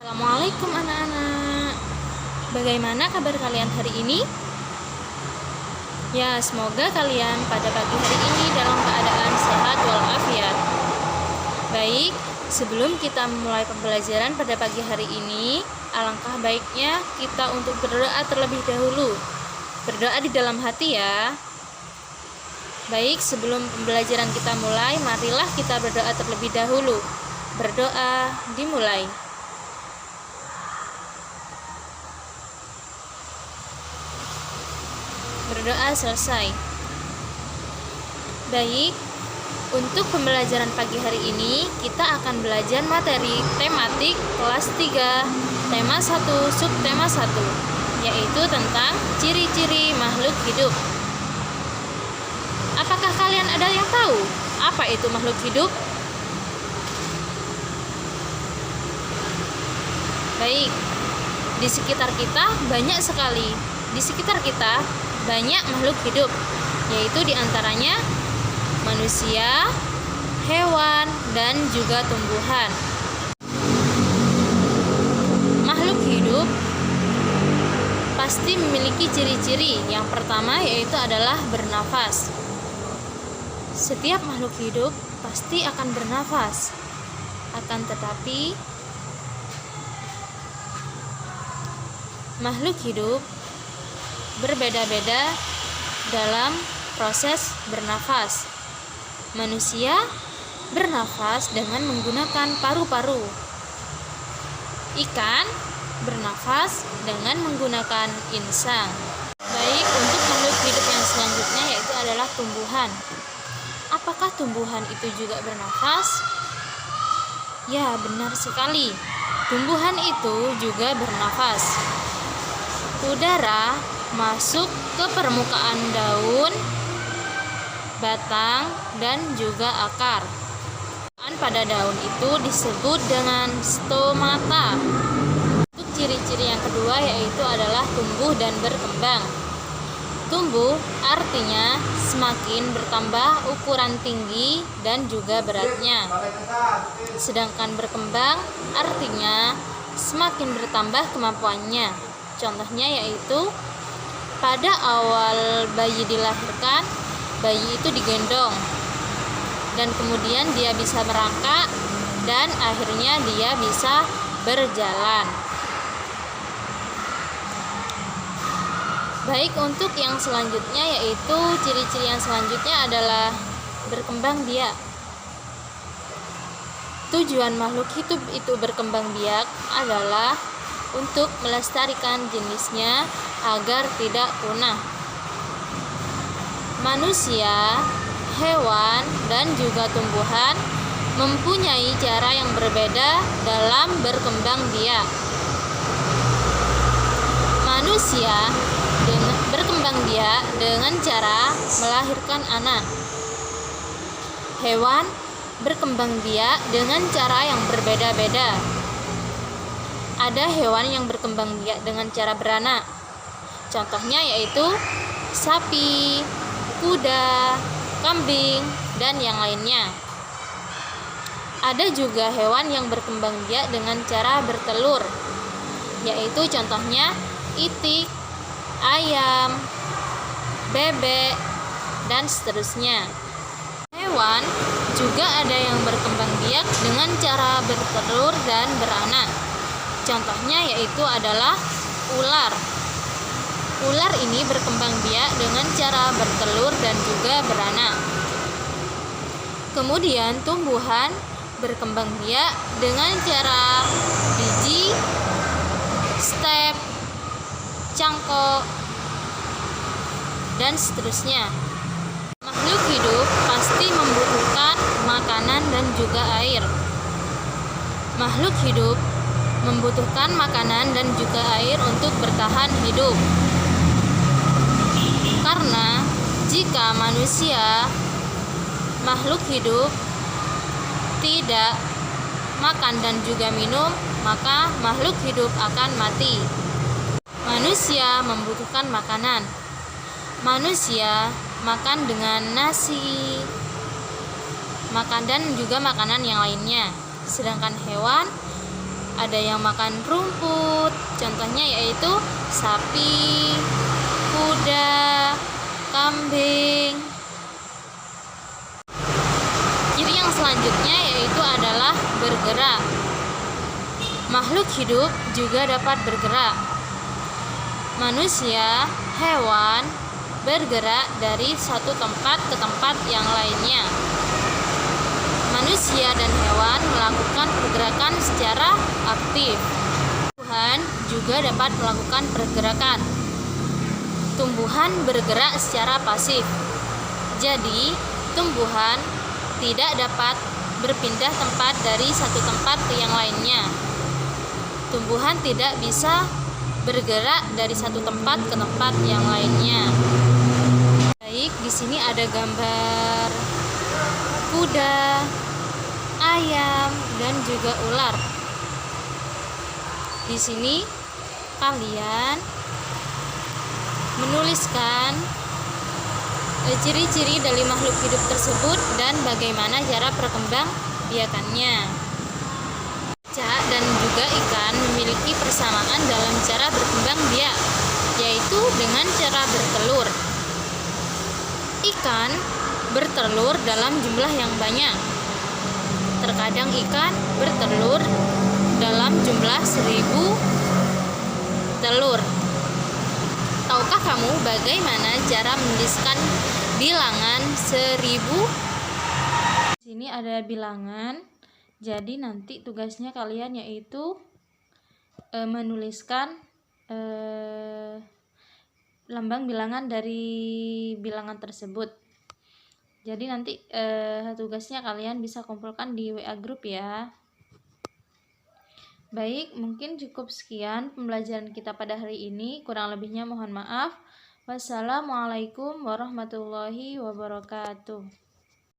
Assalamualaikum anak-anak. Bagaimana kabar kalian hari ini? Ya, semoga kalian pada pagi hari ini dalam keadaan sehat walafiat. Baik, sebelum kita memulai pembelajaran pada pagi hari ini, alangkah baiknya kita untuk berdoa terlebih dahulu. Berdoa di dalam hati ya. Baik, sebelum pembelajaran kita mulai, marilah kita berdoa terlebih dahulu. Berdoa dimulai. Berdoa selesai. Baik, untuk pembelajaran pagi hari ini kita akan belajar materi tematik kelas 3 tema 1 subtema 1, yaitu tentang ciri-ciri makhluk hidup. Apakah kalian ada yang tahu apa itu makhluk hidup? Baik, di sekitar kita banyak sekali. Di sekitar kita banyak makhluk hidup, yaitu diantaranya manusia, hewan, dan juga tumbuhan. Makhluk hidup pasti memiliki ciri-ciri. Yang pertama yaitu adalah bernafas. Setiap makhluk hidup pasti akan bernafas. Akan tetapi makhluk hidup berbeda-beda dalam proses bernafas. Manusia bernafas dengan menggunakan paru-paru. Ikan bernafas dengan menggunakan insang. Baik, untuk makhluk hidup yang selanjutnya yaitu adalah tumbuhan. Apakah tumbuhan itu juga bernafas? Ya, benar sekali. Tumbuhan itu juga bernafas. Udara masuk ke permukaan daun, batang, dan juga akar. Pada daun itu disebut dengan stomata. Untuk ciri-ciri yang kedua yaitu adalah tumbuh dan berkembang. Tumbuh artinya semakin bertambah ukuran tinggi dan juga beratnya. Sedangkan berkembang artinya semakin bertambah kemampuannya. Contohnya yaitu pada awal bayi dilahirkan, bayi itu digendong dan kemudian dia bisa merangkak dan akhirnya dia bisa berjalan. Baik, untuk yang selanjutnya yaitu ciri-ciri yang selanjutnya adalah berkembang biak. Tujuan makhluk hidup itu berkembang biak adalah untuk melestarikan jenisnya agar tidak punah. Manusia, hewan, dan juga tumbuhan mempunyai cara yang berbeda dalam berkembang biak. Manusia berkembang biak dengan cara melahirkan anak. Hewan berkembang biak dengan cara yang berbeda-beda. Ada hewan yang berkembang biak dengan cara beranak. Contohnya yaitu sapi, kuda, kambing, dan yang lainnya. Ada juga hewan yang berkembang biak dengan cara bertelur, yaitu contohnya itik, ayam, bebek, dan seterusnya. Hewan juga ada yang berkembang biak dengan cara bertelur dan beranak. Contohnya yaitu adalah ular. Ular ini berkembang biak dengan cara bertelur dan juga beranak. Kemudian tumbuhan berkembang biak dengan cara biji, step, cangkok, dan seterusnya. Makhluk hidup pasti membutuhkan makanan dan juga air. Makhluk hidup membutuhkan makanan dan juga air untuk bertahan hidup. Karena jika manusia, makhluk hidup, tidak makan dan juga minum, maka makhluk hidup akan mati. Manusia membutuhkan makanan. Manusia makan dengan nasi, makan dan juga makanan yang lainnya. Sedangkan hewan ada yang makan rumput, contohnya yaitu sapi, kuda, kambing. Ciri yang selanjutnya yaitu adalah bergerak. Makhluk hidup juga dapat bergerak. Manusia, hewan bergerak dari satu tempat ke tempat yang lainnya. Manusia dan hewan melakukan pergerakan secara aktif. Tumbuhan juga dapat melakukan pergerakan. Tumbuhan bergerak secara pasif. Jadi, tumbuhan tidak dapat berpindah tempat dari satu tempat ke yang lainnya. Tumbuhan tidak bisa bergerak dari satu tempat ke tempat yang lainnya. Baik, di sini ada gambar kuda, ayam, dan juga ular. Di sini kalian menuliskan ciri-ciri dari makhluk hidup tersebut dan bagaimana cara perkembangbiakannya. Cicak dan juga ikan memiliki persamaan dalam cara berkembang biak, yaitu dengan cara bertelur. Ikan bertelur dalam jumlah yang banyak. Terkadang ikan bertelur dalam jumlah 1000 telur. Tahukah kamu bagaimana cara menuliskan bilangan 1000? Di sini ada bilangan. Jadi nanti tugasnya kalian yaitu menuliskan lambang bilangan dari bilangan tersebut. Jadi nanti tugasnya kalian bisa kumpulkan di WA grup ya. Baik, mungkin cukup sekian pembelajaran kita pada hari ini. Kurang lebihnya mohon maaf. Wassalamualaikum warahmatullahi wabarakatuh.